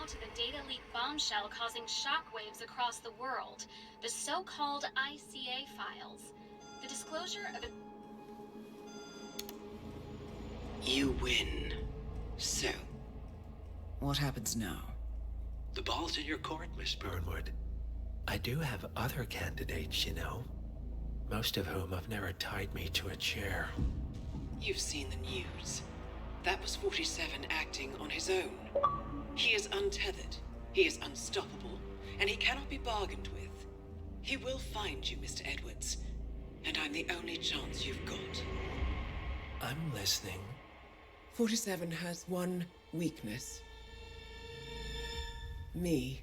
now to the data leak bombshell causing shockwaves across the world, the so-called ICA files. The disclosure of You win. So, What happens now? the ball's in your court, Miss Burnwood. I do have other candidates, you know. Most of whom have never tied me to a chair. You've seen the news. That was 47 acting on his own. He is untethered, he is unstoppable, and he cannot be bargained with. He will find you, Mr. Edwards, and I'm the only chance you've got. I'm listening. 47 has one weakness. Me.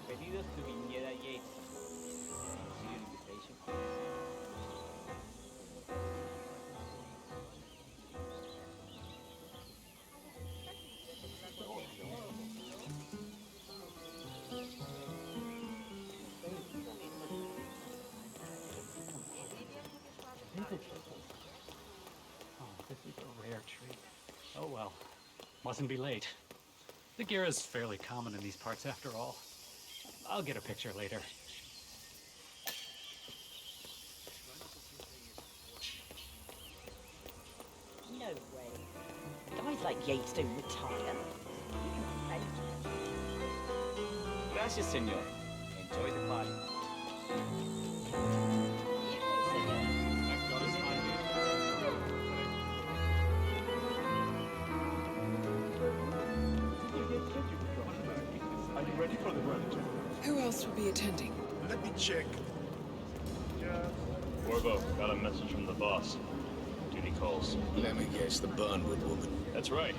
Despedidos to Viñeda Yates. See your invitation, Oh, this is a rare treat. Oh well, mustn't be late. The gear is fairly common in these parts after all. I'll get a picture later. No way. Guys like Yates don't retire. Gracias, señor. Enjoy the party. I've got his Are you ready for the run? Who else will be attending? Let me check. Corvo, got a message from the boss. Duty calls. Let me guess, the Burnwood woman. That's right.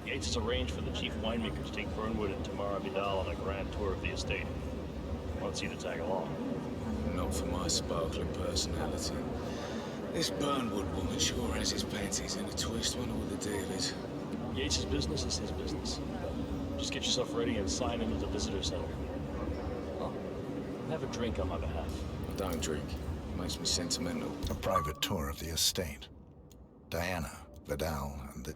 Yates has arranged for the chief winemaker to take Burnwood and Tamara Vidal on a grand tour of the estate. Wants you to tag along. Not for my sparkling personality. This Burnwood woman sure has his panties in a twist. Wonder what the deal is. Yates' business is his business. Just get yourself ready and sign into the visitor center. Oh, have a drink on my behalf. I don't drink. Makes me sentimental. A private tour of the estate. Diana, Vidal, and the...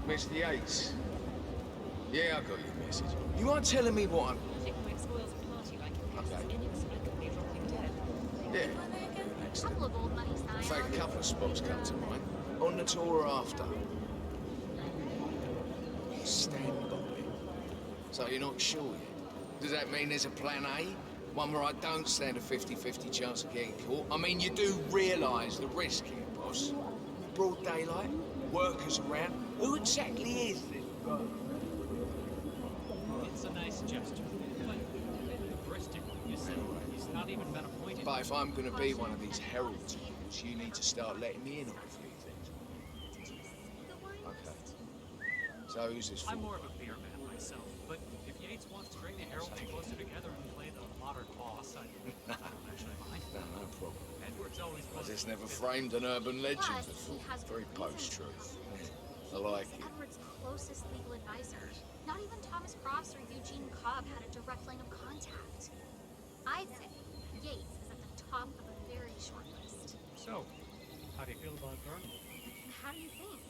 Mr. Yates. Yeah, I got your message. You aren't telling me what I'm... Okay. Yeah. couple of old money In signs. fact, a couple of spots come to mind. On the tour or after. Stand by. So you're not sure yet? Does that mean there's a plan A? One where I don't stand a 50-50 chance of getting caught? I mean, you do realise the risk here, boss. Broad daylight, workers around. Who exactly is this guy? It's a nice gesture, but the Bristol, you see, he's not even been appointed. But if I'm gonna be one of these heralds, you need to start letting me in on a few things. Okay. So who's this for? I'm more of a beer man myself, but if Yates wants to bring the heralds closer together and play the modern boss, I don't actually mind. No problem. Edward's always I was. just never framed an urban legend Plus, before. he has Very good reason post-truth. to. I like He's it. Edward's closest legal advisor. Not even Thomas Cross or Eugene Cobb had a direct line of contact. I'd say Yates is at the top of a very short list. So, how do you feel about Burnwood? How do you think?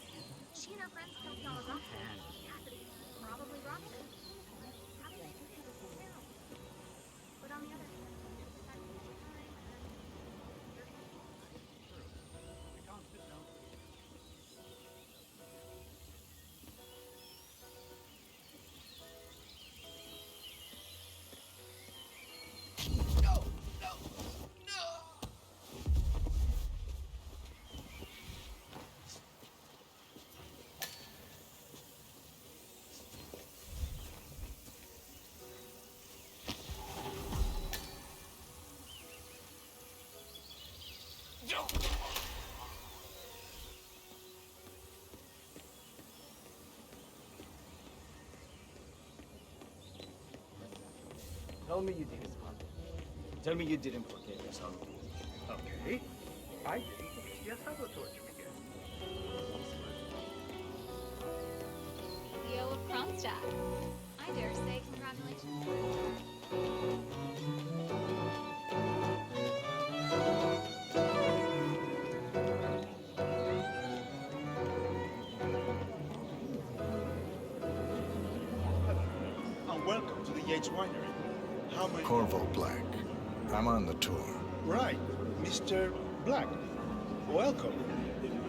She and her friends killed Yara Ruffin. Cassidy probably rocked it. How do you think it was terrible? But on the other hand, The constant note. No! No! No! Tell me you did it, Papa. Tell me you didn't forget your son. Okay. I didn't forget your sabotage, Miguel. Leo of Kronstadt. I dare say congratulations. And welcome to the Yates Winery. How may... Corvo Black. I'm on the tour. Right, Mr. Black. Welcome.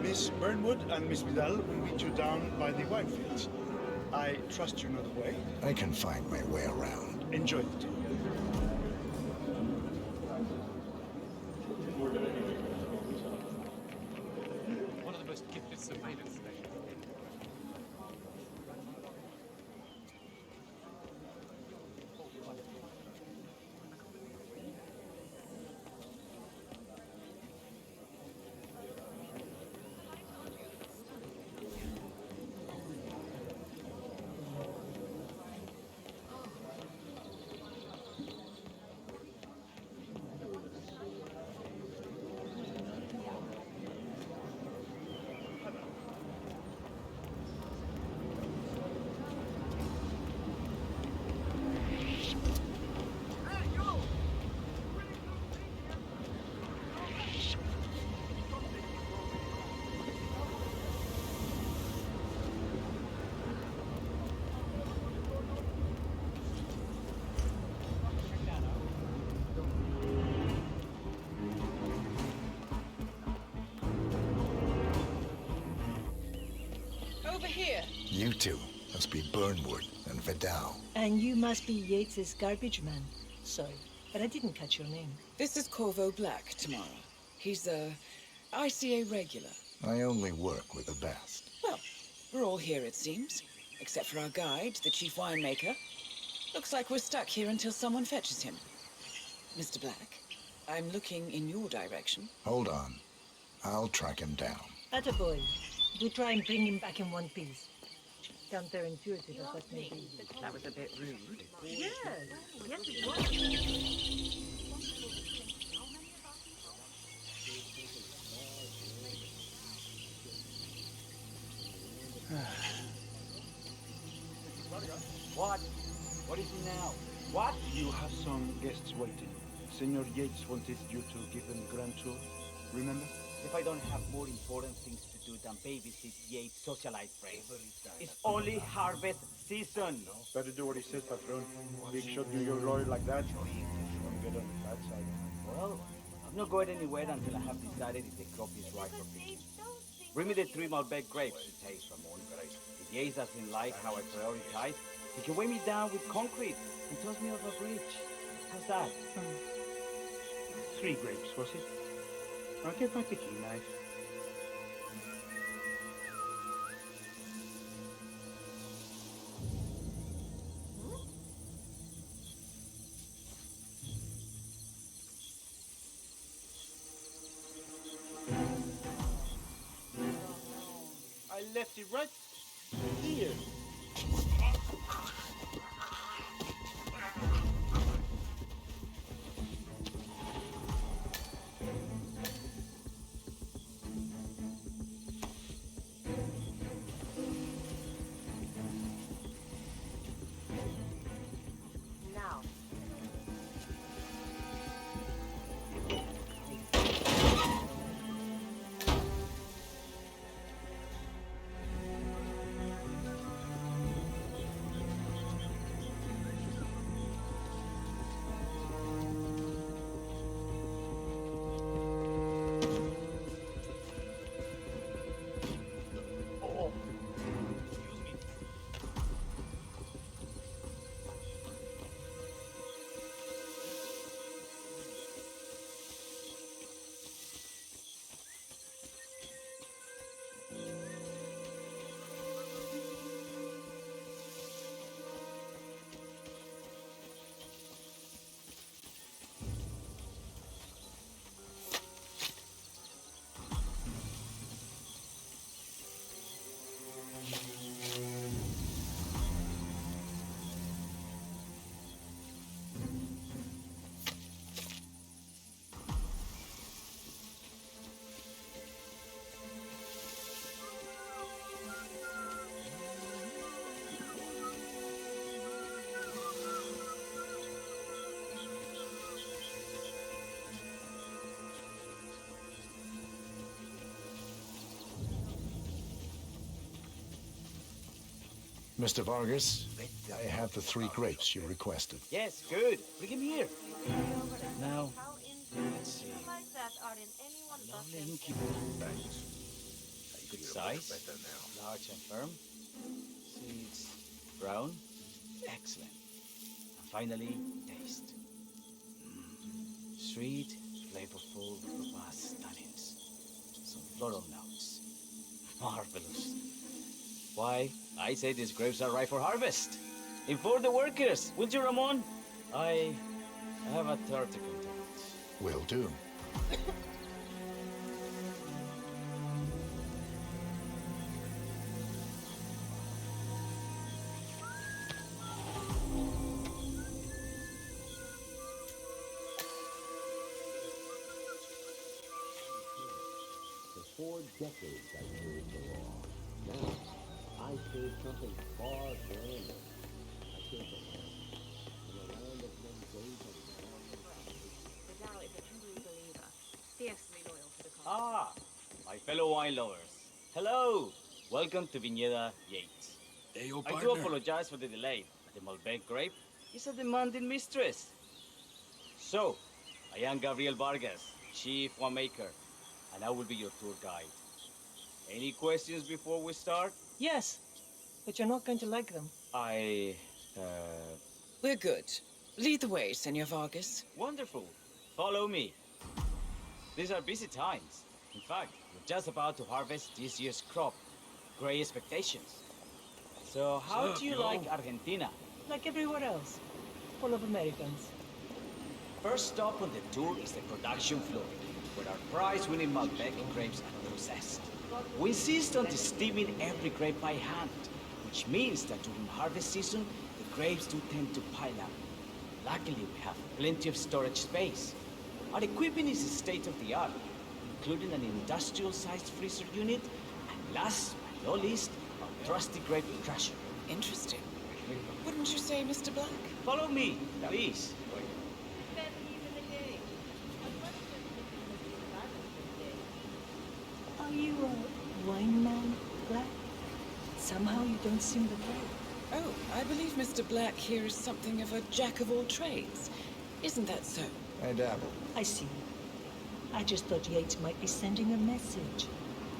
Miss Burnwood and Miss Vidal will meet you down by the wine fields. I trust you know the way. I can find my way around. Enjoy the tour. One of the most gifted survivors today. Over here. You two must be Burnwood and Vidal. And you must be Yates's garbage man. Sorry, but I didn't catch your name. This is Corvo Black, Tamara. He's a ICA regular. I only work with the best. Well, we're all here, it seems. Except for our guide, the chief winemaker. Looks like we're stuck here until someone fetches him. Mr. Black, I'm looking in your direction. Hold on. I'll track him down. Attaboy. Do try and bring him back in one piece. Counterintuitive as that may be. That was a bit rude. Yes, yes it was. What? What is it now? What? You have some guests waiting. Senor Yates wanted you to give them grand tour. Remember? If I don't have more important things to do than babysit Yates socialite friends. It's only harvest season. Better do what he says, Patron. Big shot do your lawyer like that. Don't get on the bad side. Well, I'm not going anywhere until I have decided if the crop is right for picking. Bring me the 3 Malbec grapes to taste, Ramon. If Yates doesn't like how I prioritize, he can weigh me down with concrete and toss me off a bridge. How's that? 3 grapes, was it? I'll get my picking knife. I left it right here. Now. Mr. Vargas, I have the 3 grapes you requested. Yes, good. Bring him here. Now, let's see. Lovely incubator. Good size. Large and firm. Seeds brown. Excellent. And finally, taste. Sweet, flavorful, robust tannins. Some floral notes. Marvelous. Why, I say these grapes are ripe for harvest. Inform the workers, will you, Ramon? I have a third to contact. Will do. For 4 decades I served the law. Now, I serve something far grander. I serve the land. In a land of Mandoza. Vidal is a true believer, fiercely loyal to the cause. Ah, my fellow wine lovers. Hello. Welcome to Viñeda Yates. Hey, yo, I partner. do apologize for the delay. The Malbec grape is a demanding mistress. So, I am Gabriel Vargas, Chief Winemaker, and I will be your tour guide. Any questions before we start? Yes, but you're not going to like them. We're good. Lead the way, Senor Vargas. Wonderful. Follow me. These are busy times. In fact, we're just about to harvest this year's crop. Great expectations. So, how do you like Argentina? Like everywhere else. Full of Americans. First stop on the tour is the production floor, where our prize-winning Malbec grapes are processed. We insist on steaming every grape by hand, which means that during harvest season, the grapes do tend to pile up. Luckily, we have plenty of storage space. Our equipment is state-of-the-art, including an industrial-sized freezer unit, and last but not least, a trusty grape crusher. Interesting. Wouldn't you say, Mr. Black? Follow me, please. Are you a wine man, Black? Somehow you don't seem the type. Oh, I believe Mr. Black here is something of a jack of all trades. Isn't that so? I dabble. I see. I just thought Yates might be sending a message.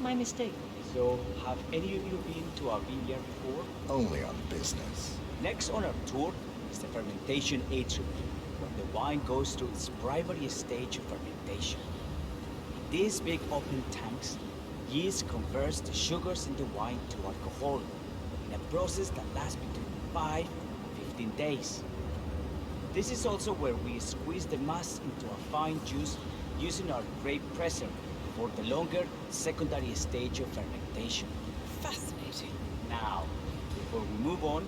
My mistake. So, have any of you been to our vineyard before? Only on business. Next on our tour is the fermentation atrium, where the wine goes through its primary stage of fermentation. In these big open tanks, yeast converts the sugars in the wine to alcohol, in a process that lasts between 5 and 15 days. This is also where we squeeze the mass into a fine juice using our grape presser for the longer secondary stage of fermentation. Fascinating. Now, before we move on,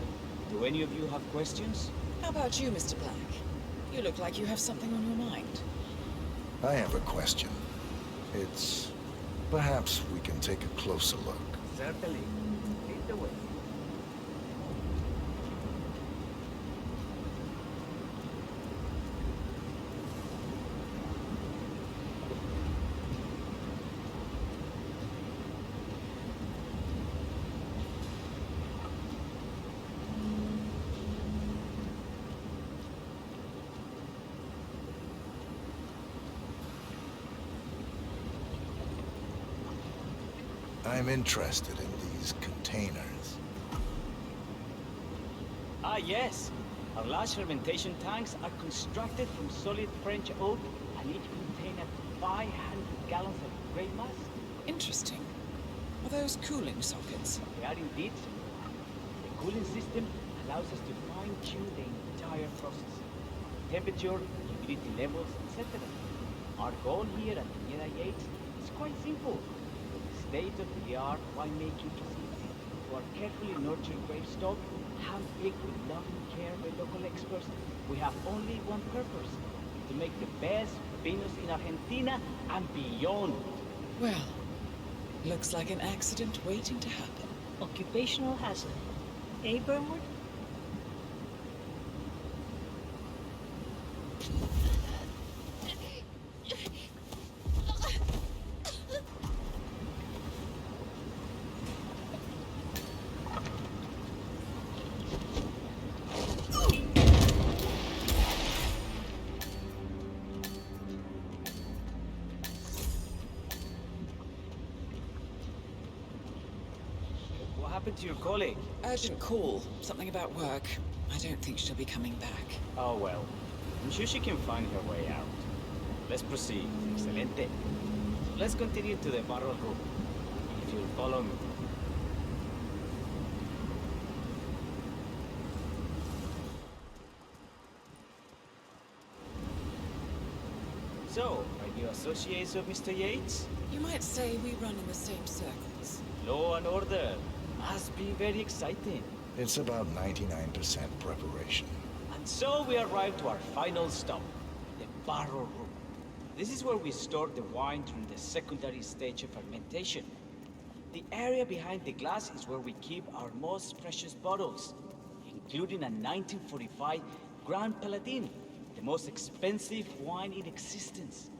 do any of you have questions? How about you, Mr. Black? You look like you have something on your mind. I have a question. It's... perhaps we can take a closer look. Certainly. Lead the way. I'm interested in these containers. Ah, yes. Our large fermentation tanks are constructed from solid French oak and each contain up to 500 gallons of grape mass. Interesting. Are those cooling sockets? They are indeed. The cooling system allows us to fine-tune the entire process. Temperature, humidity levels, etc. Our goal here at Viñeda Yates is quite simple. State-of-the-art winemaking facility to our carefully nurtured grape stock, hand-picked with loving care by local experts, we have only one purpose: to make the best vinos in Argentina and beyond. Well, looks like an accident waiting to happen. Occupational hazard. Eh, Burnwood? happened to your colleague? Urgent call. Something about work. I don't think she'll be coming back. Oh well. I'm sure she can find her way out. Let's proceed. Excelente. Let's continue to the barrel room. If you'll follow me. So, are you associates of Mr. Yates? You might say we run in the same circles. Law and order. Must be very exciting. It's about 99% preparation. And so we arrive to our final stop, the barrel room. This is where we store the wine during the secondary stage of fermentation. The area behind the glass is where we keep our most precious bottles, including a 1945 Grand Paladin, the most expensive wine in existence.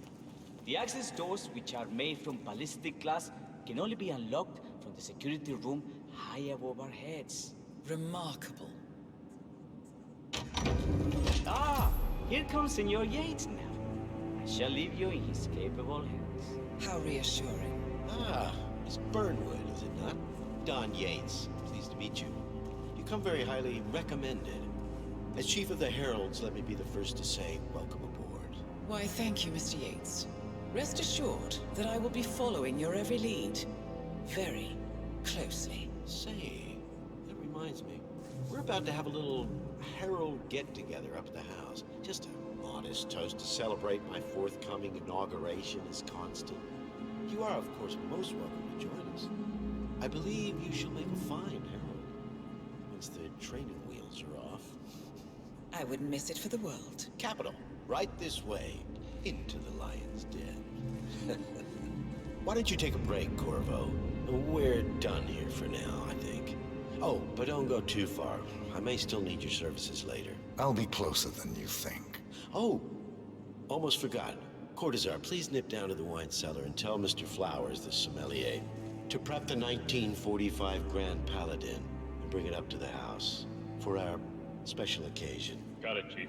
The access doors, which are made from ballistic glass, can only be unlocked from the security room high above our heads. Remarkable. Ah, here comes Senor Yates now. I shall leave you in his capable hands. How reassuring. Ah, Miss Burnwood, is it not? Don Yates, pleased to meet you. You come very highly recommended. As Chief of the Heralds, let me be the first to say welcome aboard. Why, thank you, Mr. Yates. Rest assured that I will be following your every lead. Very closely. Say, that reminds me. We're about to have a little Herald get-together up at the house. Just a modest toast to celebrate my forthcoming inauguration as Constant. You are, of course, most welcome to join us. I believe you shall make a fine Herald, once the training wheels are off. I wouldn't miss it for the world. Capital. Right this way, into the lion's den. Why don't you take a break, Corvo? We're done here for now, I think. Oh, but don't go too far. I may still need your services later. I'll be closer than you think. Oh, almost forgot. Cortazar, please nip down to the wine cellar and tell Mr. Flowers, the sommelier, to prep the 1945 Grand Paladin and bring it up to the house for our special occasion. Got it, Chief.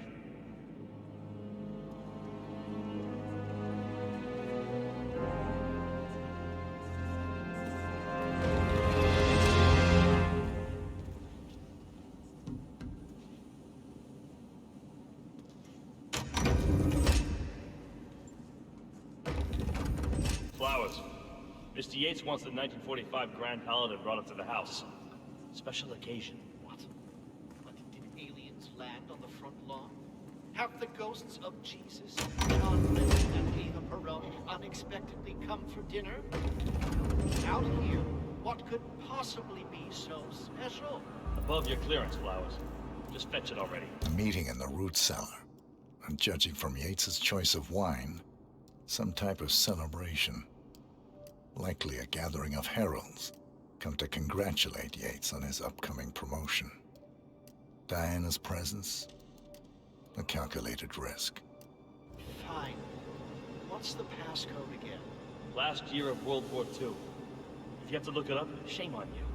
Flowers. Mr. Yates wants the 1945 Grand Paladin brought up to the house. Special occasion. What? Did aliens land on the front lawn? Have the ghosts of Jesus, John Lennon, and Eva Perón unexpectedly come for dinner? Out here, what could possibly be so special? Above your clearance, Flowers. Just fetch it already. A meeting in the root cellar. And judging from Yates's choice of wine, some type of celebration. Likely a gathering of heralds, come to congratulate Yates on his upcoming promotion. Diana's presence, a calculated risk. Fine. What's the passcode again? Last year of World War II. If you have to look it up, shame on you.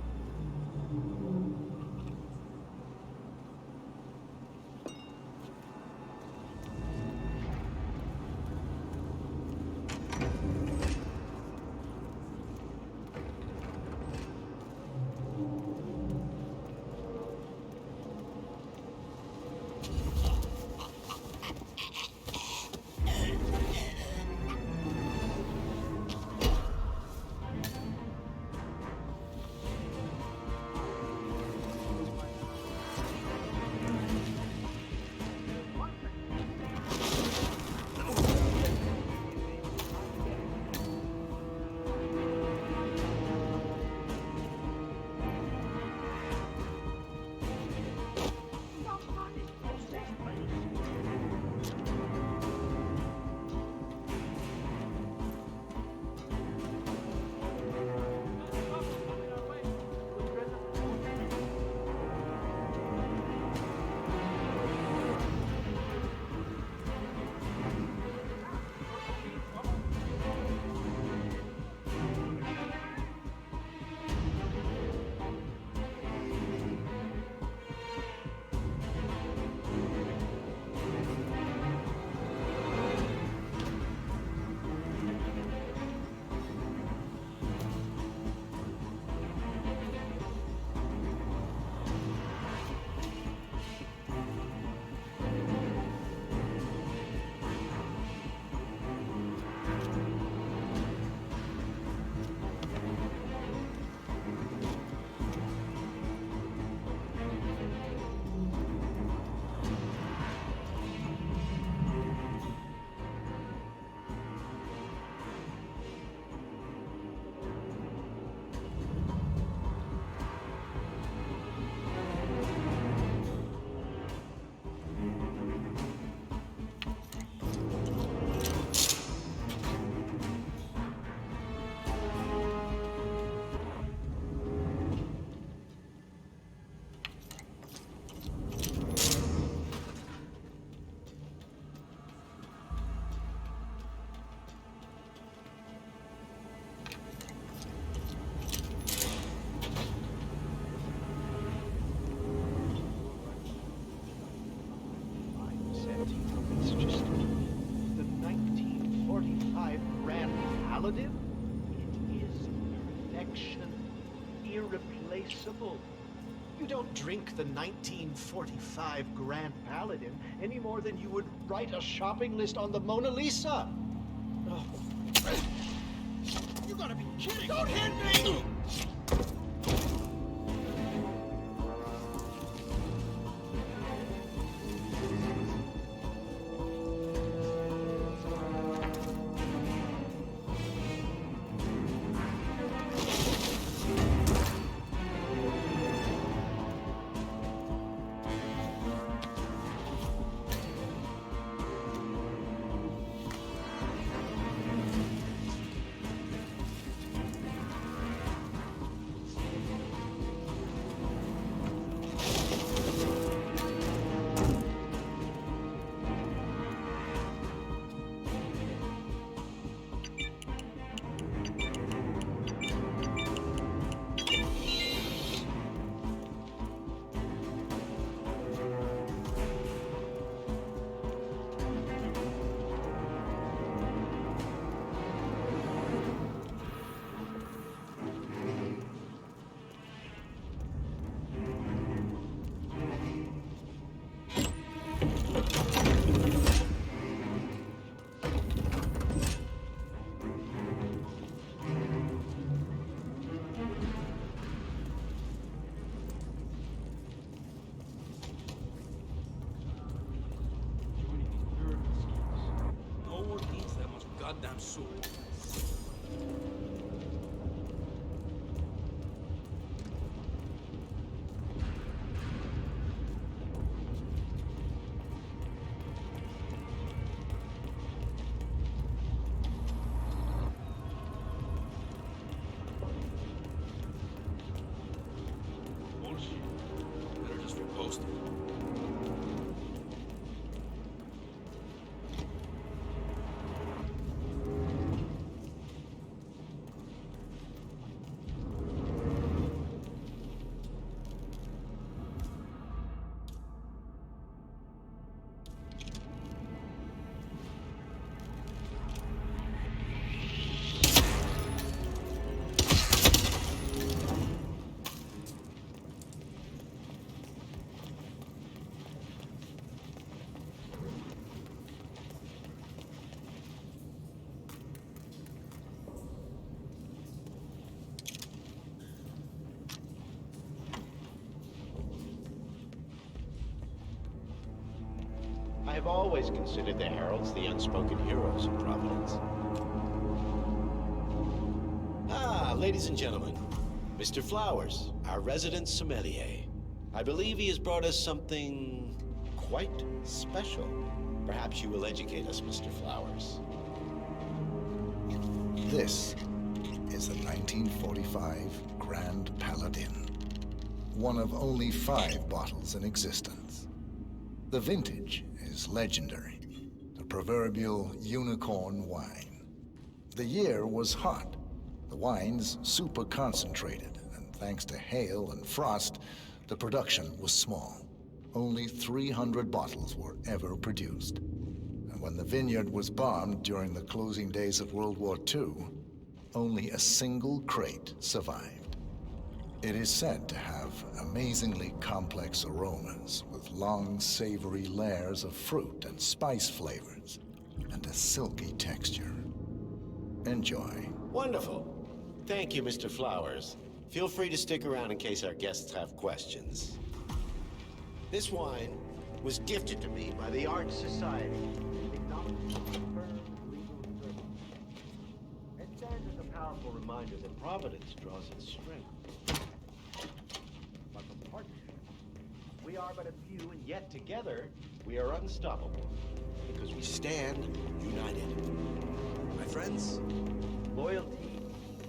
Paladin? It is perfection. Irreplaceable. You don't drink the 1945 Grand Paladin any more than you would write a shopping list on the Mona Lisa. Oh. You gotta be kidding! Don't hit me! Goddamn soup. Bullshit. Better just repost it. I have always considered the heralds the unspoken heroes of Providence. Ah, ladies and gentlemen, Mr. Flowers, our resident sommelier. I believe he has brought us something quite special. Perhaps you will educate us, Mr. Flowers. This is a 1945 Grand Paladin, one of only 5 bottles in existence. The vintage is legendary, the proverbial unicorn wine. The year was hot, the wine's super concentrated, and thanks to hail and frost, the production was small. Only 300 bottles were ever produced. And when the vineyard was bombed during the closing days of World War II, only a single crate survived. It is said to have amazingly complex aromas with long, savory layers of fruit and spice flavors, and a silky texture. Enjoy. Wonderful. Thank you, Mr. Flowers. Feel free to stick around in case our guests have questions. This wine was gifted to me by the Art Society. It stands as a powerful reminder that Providence draws its strength. But the partnership, we are but a few, and yet together we are unstoppable. Because we stand united. My friends, loyalty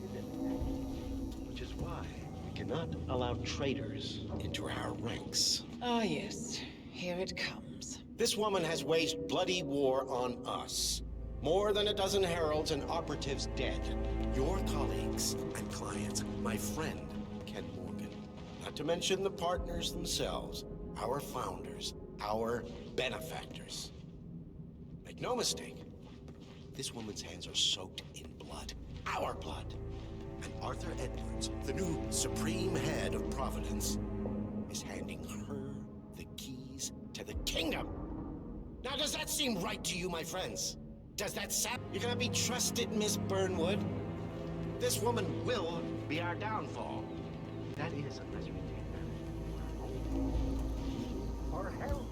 is everything. Which is why we cannot allow traitors into our ranks. Ah, yes. Here it comes. This woman has waged bloody war on us. More than a dozen heralds and operatives dead. Your colleagues and clients, my friend, Ken Morgan. Not to mention the partners themselves, our founders, our benefactors. Make no mistake, this woman's hands are soaked in blood. our blood. And Arthur Edwards, the new supreme head of Providence, is handing her the keys to the kingdom. Now, does that seem right to you, my friends? Does that sound... You cannot be trusted, Miss Burnwood. This woman will be our downfall. That is, unless we take them. Or hell.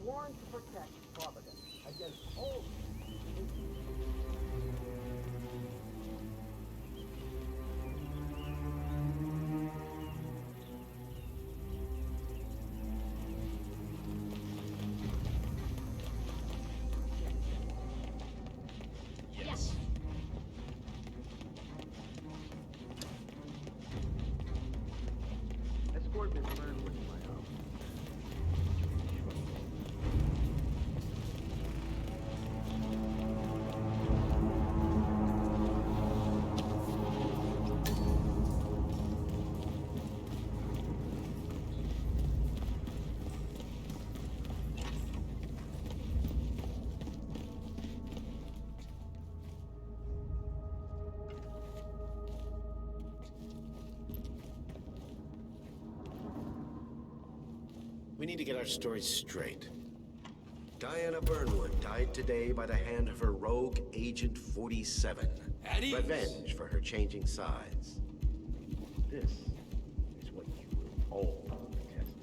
Sworn to protect Providence against all. Yes. Escort Miss Burnwood to my house. We need to get our stories straight. Diana Burnwood died today by the hand of her rogue Agent 47. At ease. Revenge for her changing sides. This is what you will all detest.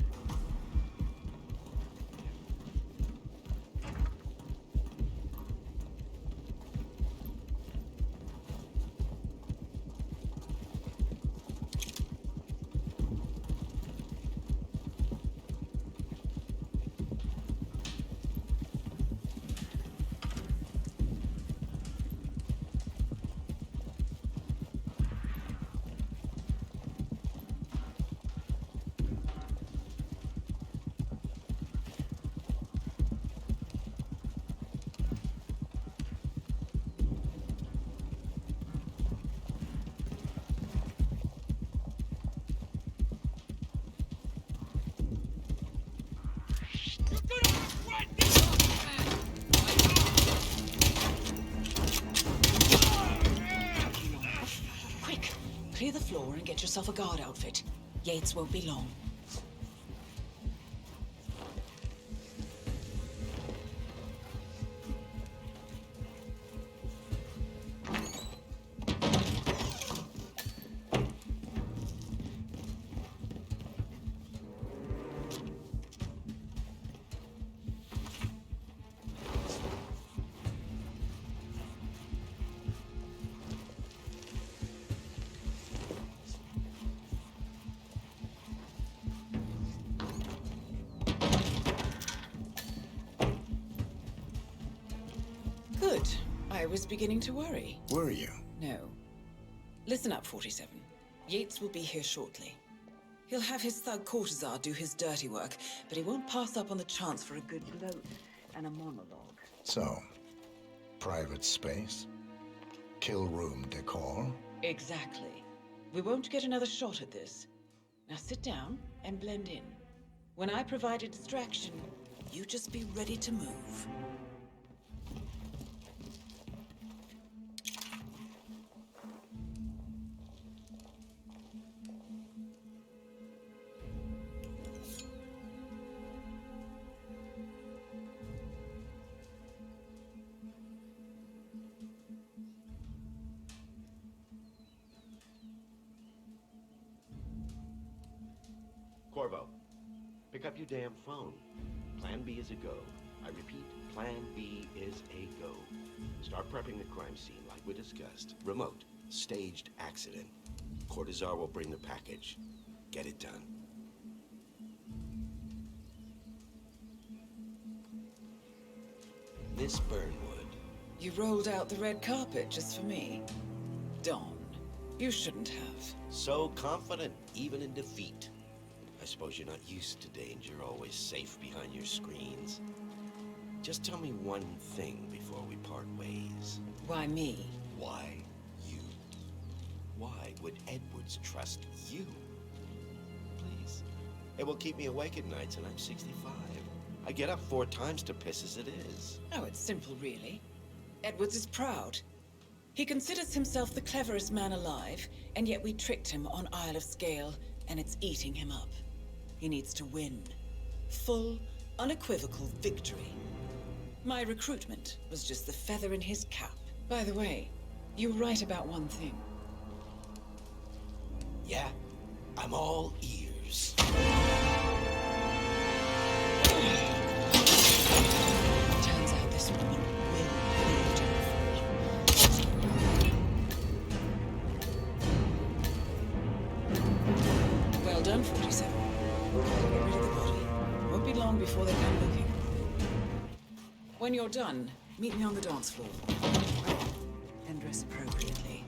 Quick, clear the floor and get yourself a guard outfit. Yates won't be long. Good. I was beginning to worry. Were you? No. Listen up, 47. Yates will be here shortly. He'll have his thug Cortazar do his dirty work, but he won't pass up on the chance for a good gloat and a monologue. So, private space? Kill room decor? Exactly. We won't get another shot at this. Now sit down and blend in. When I provide a distraction, you just be ready to move. Corvo, pick up your damn phone. Plan B is a go. I repeat, Plan B is a go. Start prepping the crime scene like we discussed. Remote, staged accident. Cortazar will bring the package. Get it done. Miss Burnwood. You rolled out the red carpet just for me. Don, you shouldn't have. So confident, even in defeat. I suppose you're not used to danger, always safe behind your screens. Just tell me one thing before we part ways. Why me? Why you? Why would Edwards trust you? Please. It will keep me awake at nights, and I'm 65. I get up 4 times to piss as it is. Oh, it's simple, really. Edwards is proud. He considers himself the cleverest man alive, and yet we tricked him on Isle of Scale, and it's eating him up. He needs to win. Full, unequivocal victory. My recruitment was just the feather in his cap. By the way, you were right about one thing. Yeah, I'm all ears. Turns out this woman will be well done, 47. Get rid of the body. Won't be long before they come looking. When you're done, meet me on the dance floor. And dress appropriately.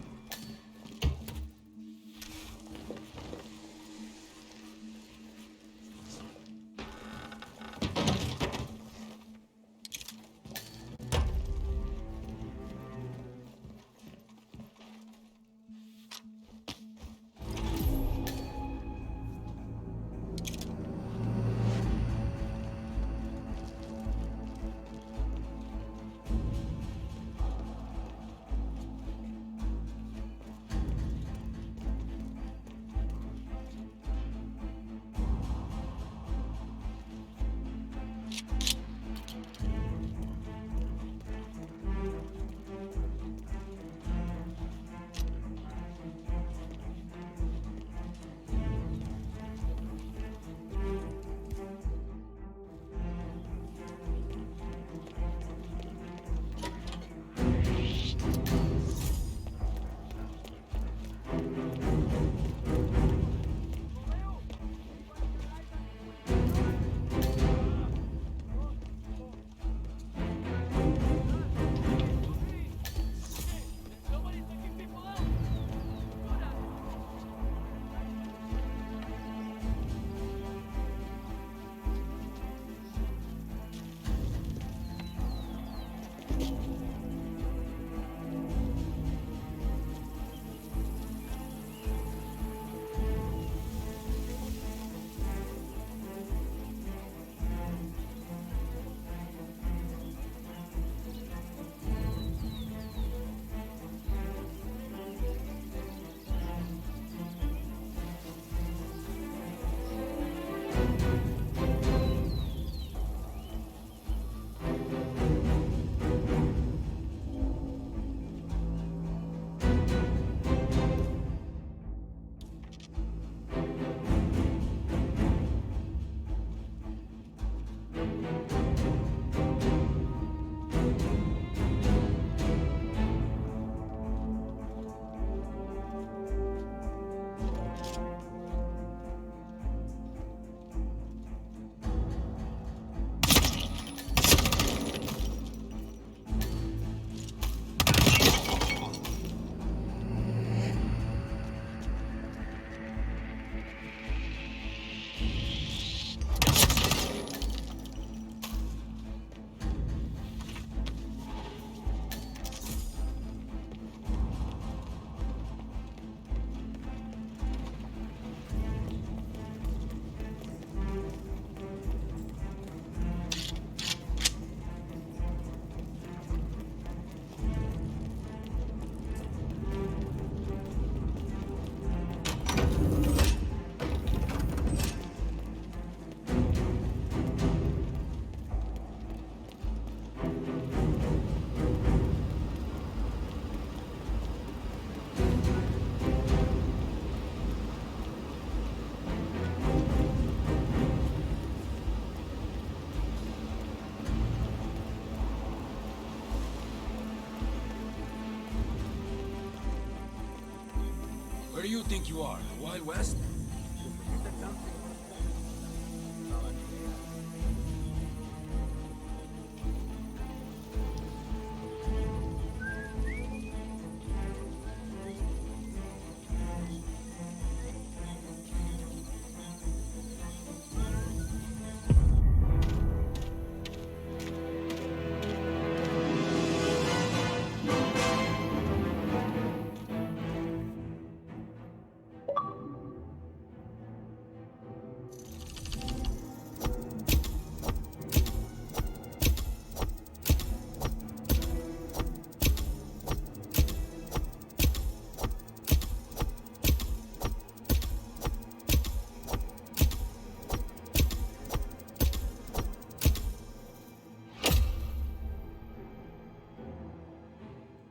Where do you think you are? The Wild West?